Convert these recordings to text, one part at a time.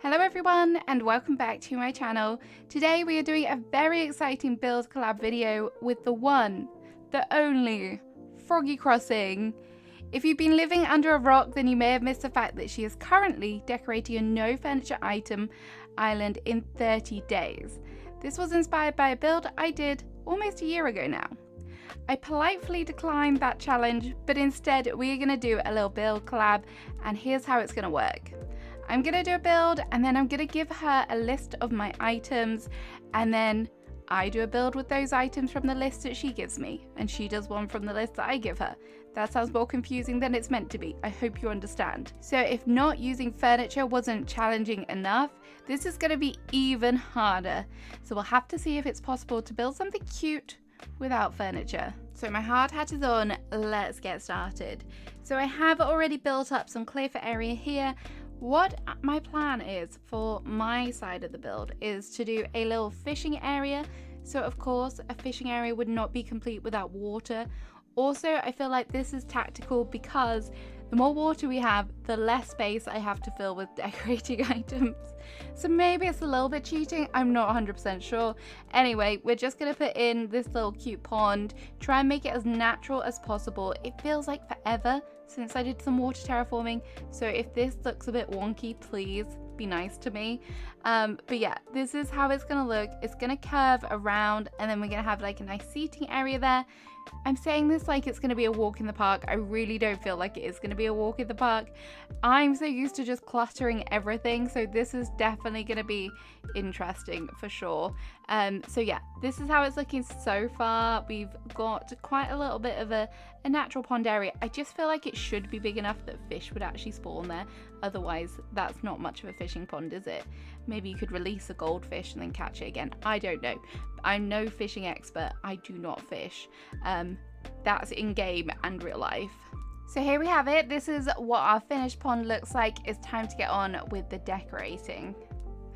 Hello everyone and welcome back to my channel. Today we are doing a very exciting build collab video with the one, the only, Froggy Crossing. If you've been living under a rock, then you may have missed the fact that she is currently decorating a no furniture item island in 30 days. This was inspired by a build I did almost a year ago now. I politely declined that challenge, but instead we are going to do a little build collab, and here's how it's going to work. I'm going to do a build and then I'm going to give her a list of my items, and then I do a build with those items from the list that she gives me, and she does one from the list that I give her. That sounds more confusing than it's meant to be. I hope you understand. So if not using furniture wasn't challenging enough, this is going to be even harder. So we'll have to see if it's possible to build something cute without furniture. So my hard hat is on, let's get started. So I have already built up some clear for area here. What my plan is for my side of the build is to do a little fishing area. So of course a fishing area would not be complete without water. Also, I feel like this is tactical because the more water we have, the less space I have to fill with decorating items. So maybe it's a little bit cheating, I'm not 100% sure. Anyway, we're just gonna put in this little cute pond, try and make it as natural as possible. It feels like forever since I did some water terraforming, so if this looks a bit wonky, please be nice to me. But yeah, this is how it's gonna look. It's gonna curve around, and then we're gonna have like a nice seating area there. I'm saying this like it's going to be a walk in the park. I really don't feel like it is going to be a walk in the park. I'm so used to just cluttering everything, so this is definitely going to be interesting for sure. So yeah, this is how it's looking so far. We've got quite a little bit of a natural pond area. I just feel like it should be big enough that fish would actually spawn there. Otherwise, that's not much of a fishing pond, is it? Maybe you could release a goldfish and then catch it again. I don't know. I'm no fishing expert. I do not fish. That's in game and real life. So here we have it. This is what our finished pond looks like. It's time to get on with the decorating.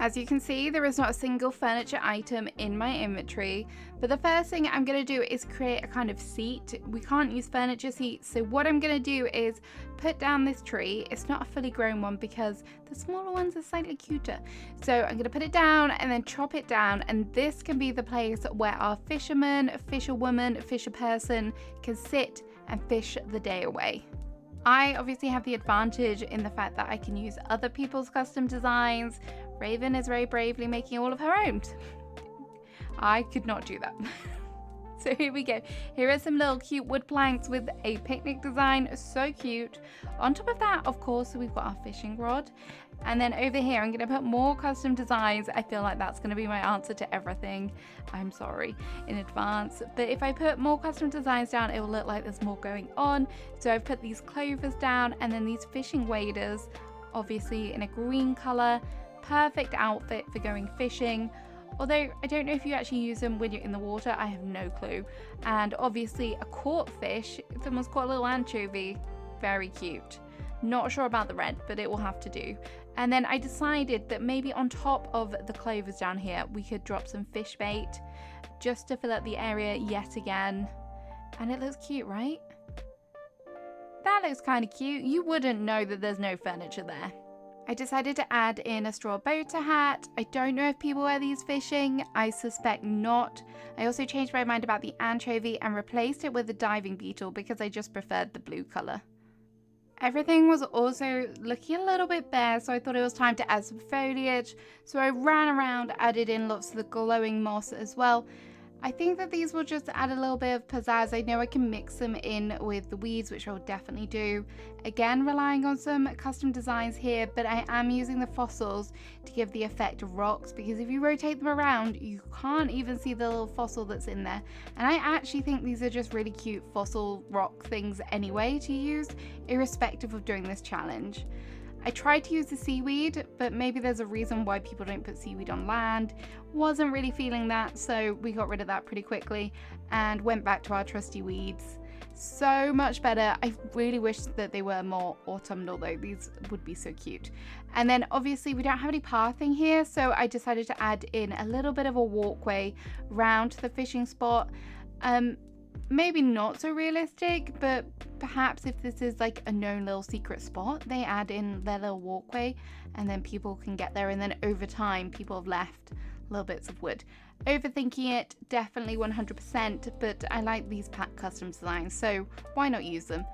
As you can see, there is not a single furniture item in my inventory, but the first thing I'm going to do is create a kind of seat. We can't use furniture seats, so what I'm going to do is put down this tree. It's not a fully grown one because the smaller ones are slightly cuter. So I'm going to put it down and then chop it down, and this can be the place where our fisherman, fisherwoman, fisherperson can sit and fish the day away. I obviously have the advantage in the fact that I can use other people's custom designs. Raven is very bravely making all of her own. I could not do that. So here we go. Here are some little cute wood planks with a picnic design. So cute. On top of that, of course, we've got our fishing rod. And then over here, I'm going to put more custom designs. I feel like that's going to be my answer to everything. I'm sorry in advance. But if I put more custom designs down, it will look like there's more going on. So I've put these clovers down and then these fishing waders, obviously in a green color. Perfect outfit for going fishing. Although I don't know if you actually use them when you're in the water, I have no clue. And obviously a caught fish, someone's caught a little anchovy, very cute. Not sure about the red, but it will have to do. And then I decided that maybe on top of the clovers down here, we could drop some fish bait just to fill up the area yet again. And it looks cute, right? That looks kind of cute. You wouldn't know that there's no furniture there. I decided to add in a straw boater hat. I don't know if people wear these fishing. I suspect not. I also changed my mind about the anchovy and replaced it with a diving beetle because I just preferred the blue color. Everything was also looking a little bit bare, so I thought it was time to add some foliage. So I ran around, added in lots of the glowing moss as well. I think that these will just add a little bit of pizzazz. I know I can mix them in with the weeds, which I'll definitely do. Again, relying on some custom designs here, but I am using the fossils to give the effect of rocks, because if you rotate them around, you can't even see the little fossil that's in there. And I actually think these are just really cute fossil rock things anyway to use, irrespective of doing this challenge. I tried to use the seaweed, but maybe there's a reason why people don't put seaweed on land. Wasn't really feeling that, so we got rid of that pretty quickly and went back to our trusty weeds. So much better. I really wish that they were more autumnal though. These would be so cute. And then obviously we don't have any pathing here, so I decided to add in a little bit of a walkway round the fishing spot. maybe not so realistic, but perhaps if this is like a known little secret spot, they add in their little walkway and then people can get there, and then over time people have left little bits of wood. Overthinking it, definitely 100%, but I like these pack custom designs, so why not use them?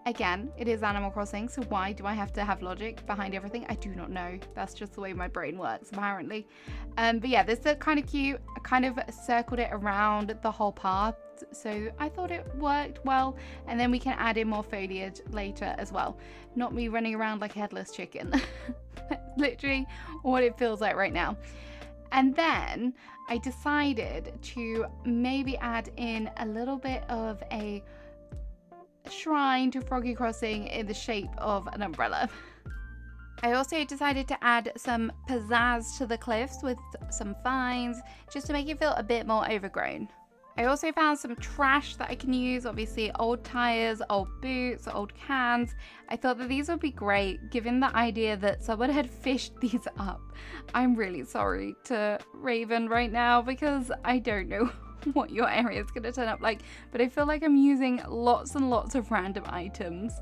Again, it is Animal Crossing, so why do I have to have logic behind everything? I do not know. That's just the way my brain works, apparently. But yeah, this is kind of cute. I kind of circled it around the whole path, so I thought it worked well. And then we can add in more foliage later as well. Not me running around like a headless chicken. That's literally what it feels like right now. And then I decided to maybe add in a little bit of a shrine to Froggy Crossing in the shape of an umbrella. I also decided to add some pizzazz to the cliffs with some vines, just to make it feel a bit more overgrown. I also found some trash that I can use, obviously old tires, old boots, old cans. I thought that these would be great, given the idea that someone had fished these up. I'm really sorry to Raven right now, because I don't know what your area is going to turn up like, but I feel like I'm using lots and lots of random items.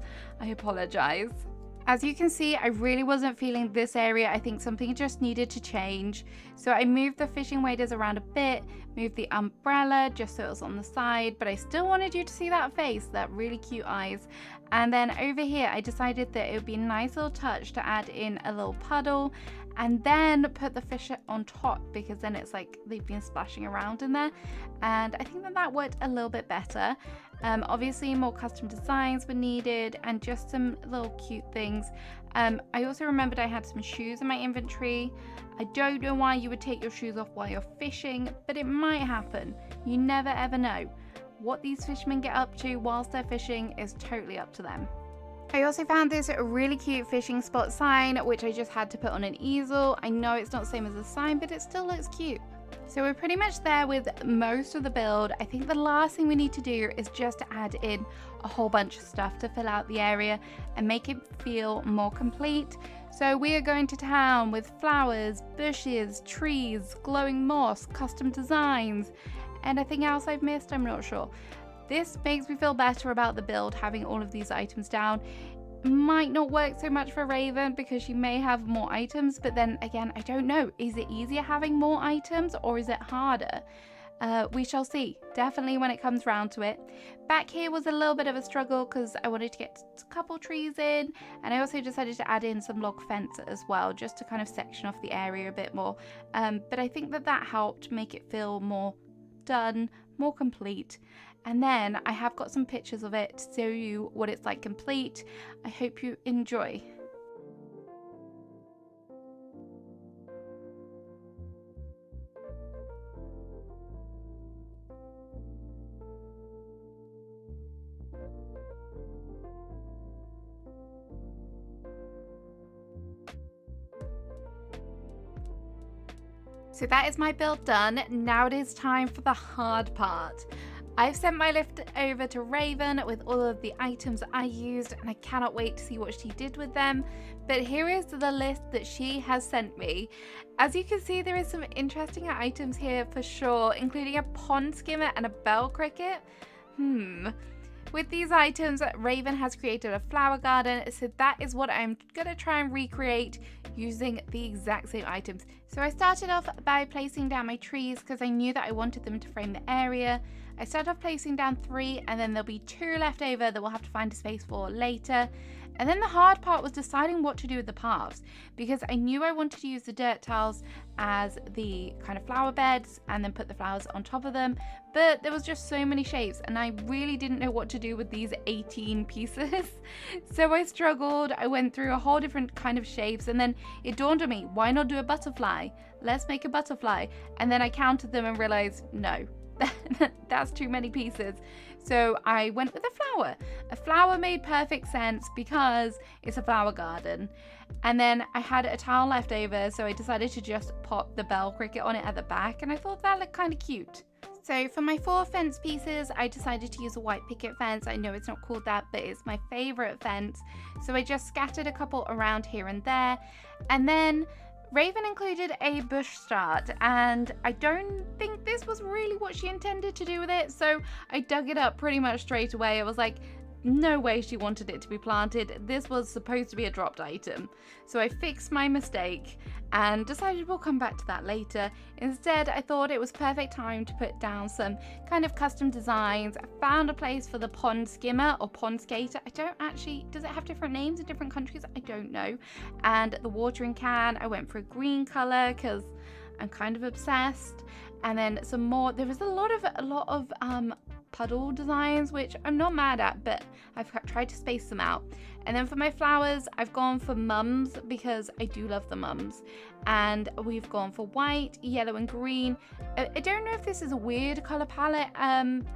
I apologize. As you can see, I really wasn't feeling this area. I think something just needed to change. So I moved the fishing waders around a bit, moved the umbrella just so it was on the side, but I still wanted you to see that face, that really cute eyes. And then over here, I decided that it would be a nice little touch to add in a little puddle and then put the fish on top, because then it's like they've been splashing around in there. And I think that that worked a little bit better. Obviously more custom designs were needed and just some little cute things. I also remembered I had some shoes in my inventory. I don't know why you would take your shoes off while you're fishing, but it might happen. You never ever know. What these fishermen get up to whilst they're fishing is totally up to them. I also found this really cute fishing spot sign, which I just had to put on an easel. I know it's not the same as a sign, but it still looks cute. So we're pretty much there with most of the build. I think the last thing we need to do is just to add in a whole bunch of stuff to fill out the area and make it feel more complete. So we are going to town with flowers, bushes, trees, glowing moss, custom designs. Anything else I've missed? I'm not sure. This makes me feel better about the build, having all of these items down. Might not work so much for Raven because she may have more items, but then again, I don't know. Is it easier having more items or is it harder? We shall see, definitely when it comes round to it. Back here was a little bit of a struggle because I wanted to get a couple trees in, and I also decided to add in some log fence as well, just to kind of section off the area a bit more. But I think that that helped make it feel more done, more complete. And then I have got some pictures of it to show you what it's like complete. I hope you enjoy. So that is my build done. Now it is time for the hard part. I've sent my lift over to Raven with all of the items I used, and I cannot wait to see what she did with them. But here is the list that she has sent me. As you can see, there is some interesting items here for sure, including a pond skimmer and a bell cricket. With these items, Raven has created a flower garden, so that is what I'm gonna try and recreate using the exact same items. So I started off by placing down my trees because I knew that I wanted them to frame the area. I started off placing down 3, and then there'll be 2 left over that we'll have to find a space for later. And then the hard part was deciding what to do with the paths, because I knew I wanted to use the dirt tiles as the kind of flower beds and then put the flowers on top of them, but there was just so many shapes and I really didn't know what to do with these 18 pieces. So I struggled. I went through a whole different kind of shapes, and then it dawned on me, why not do a butterfly? Let's make a butterfly. And then I counted them and realized, no, that's too many pieces. So I went with a flower. A flower made perfect sense because it's a flower garden. And then I had a tile left over, so I decided to just pop the bell cricket on it at the back, and I thought that looked kind of cute. So for my 4 fence pieces, I decided to use a white picket fence. I know it's not called that, but it's my favorite fence. So I just scattered a couple around here and there. And then Raven included a bush start, and I don't think this was really what she intended to do with it, so I dug it up pretty much straight away. I was like, no way she wanted it to be planted. This was supposed to be a dropped item. So I fixed my mistake and decided we'll come back to that later. Instead, I thought it was perfect time to put down some kind of custom designs. I found a place for the pond skimmer or pond skater. I don't actually, does it have different names in different countries? I don't know. And the watering can, I went for a green color because I'm kind of obsessed. And then some more, there was a lot of puddle designs, which I'm not mad at, but I've tried to space them out. And then for my flowers, I've gone for mums because I do love the mums. And we've gone for white, yellow and green. I don't know if this is a weird color palette,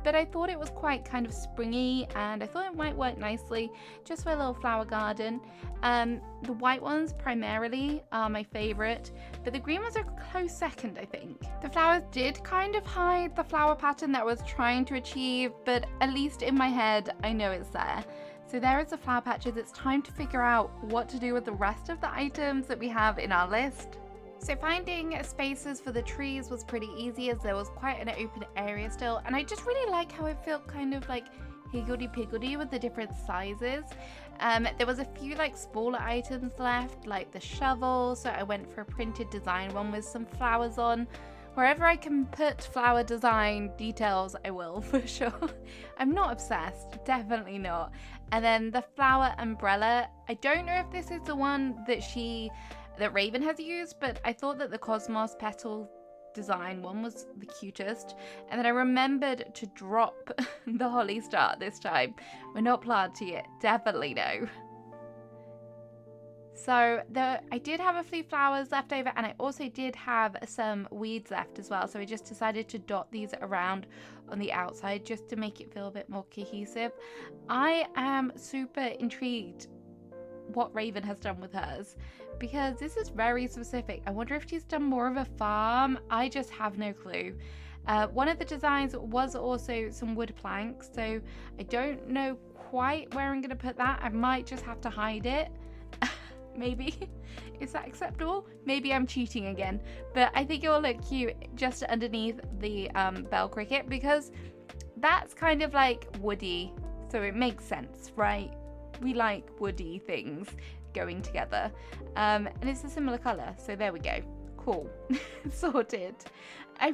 but I thought it was quite kind of springy and I thought it might work nicely just for a little flower garden. The white ones primarily are my favorite, but the green ones are a close second, I think. The flowers did kind of hide the flower pattern that I was trying to achieve, but at least in my head, I know it's there. So there is the flower patches. It's time to figure out what to do with the rest of the items that we have in our list. So finding spaces for the trees was pretty easy as there was quite an open area still, and I just really like how it felt kind of like higgledy-piggledy with the different sizes. There was a few like smaller items left, like the shovel, so I went for a printed design one with some flowers on. Wherever I can put flower design details, I will for sure. I'm not obsessed, definitely not. And then the flower umbrella, I don't know if this is the one that Raven has used, but I thought that the cosmos petal design one was the cutest. And then I remembered to drop the holly start this time. We're not planting it, definitely no. So I did have a few flowers left over, and I also did have some weeds left as well. So I just decided to dot these around on the outside just to make it feel a bit more cohesive. I am super intrigued what Raven has done with hers because this is very specific. I wonder if she's done more of a farm. I just have no clue. One of the designs was also some wood planks, so I don't know quite where I'm going to put that. I might just have to hide it. Maybe. Is that acceptable? Maybe I'm cheating again, but I think it will look cute just underneath the bell cricket because that's kind of like woody, so it makes sense, right? We like woody things going together, and it's a similar color, so there we go. Cool. Sorted. I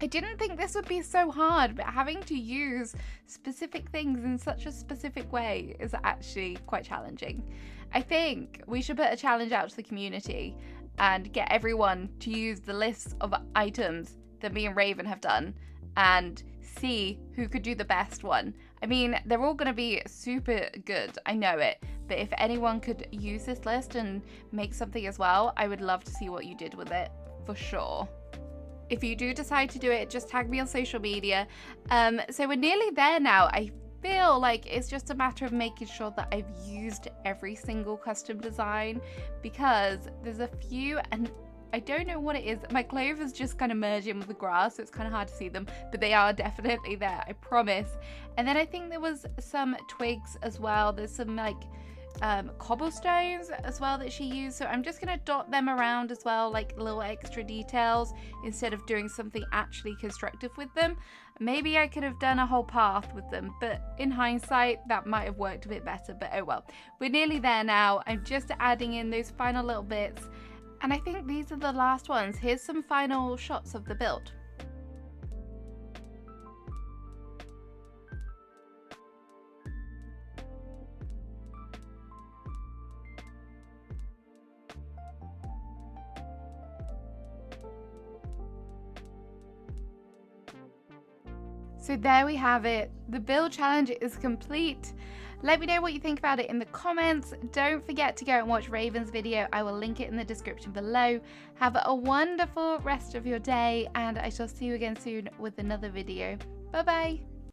didn't think this would be so hard, but having to use specific things in such a specific way is actually quite challenging. I think we should put a challenge out to the community and get everyone to use the list of items that me and Raven have done and see who could do the best one. I mean, they're all going to be super good, I know it, but if anyone could use this list and make something as well, I would love to see what you did with it, for sure. If you do decide to do it, just tag me on social media. So we're nearly there now. I feel like it's just a matter of making sure that I've used every single custom design because there's a few and I don't know what it is. My clovers just kind of merge in with the grass, so it's kind of hard to see them, but they are definitely there, I promise. And then I think there was some twigs as well. There's some like cobblestones as well that she used, so I'm just gonna dot them around as well, like little extra details instead of doing something actually constructive with them. Maybe I could have done a whole path with them, but in hindsight that might have worked a bit better, but oh well. We're nearly there now. I'm just adding in those final little bits, and I think these are the last ones. Here's some final shots of the build. So there we have it. The build challenge is complete. Let me know what you think about it in the comments. Don't forget to go and watch Raven's video. I will link it in the description below. Have a wonderful rest of your day, and I shall see you again soon with another video. Bye bye.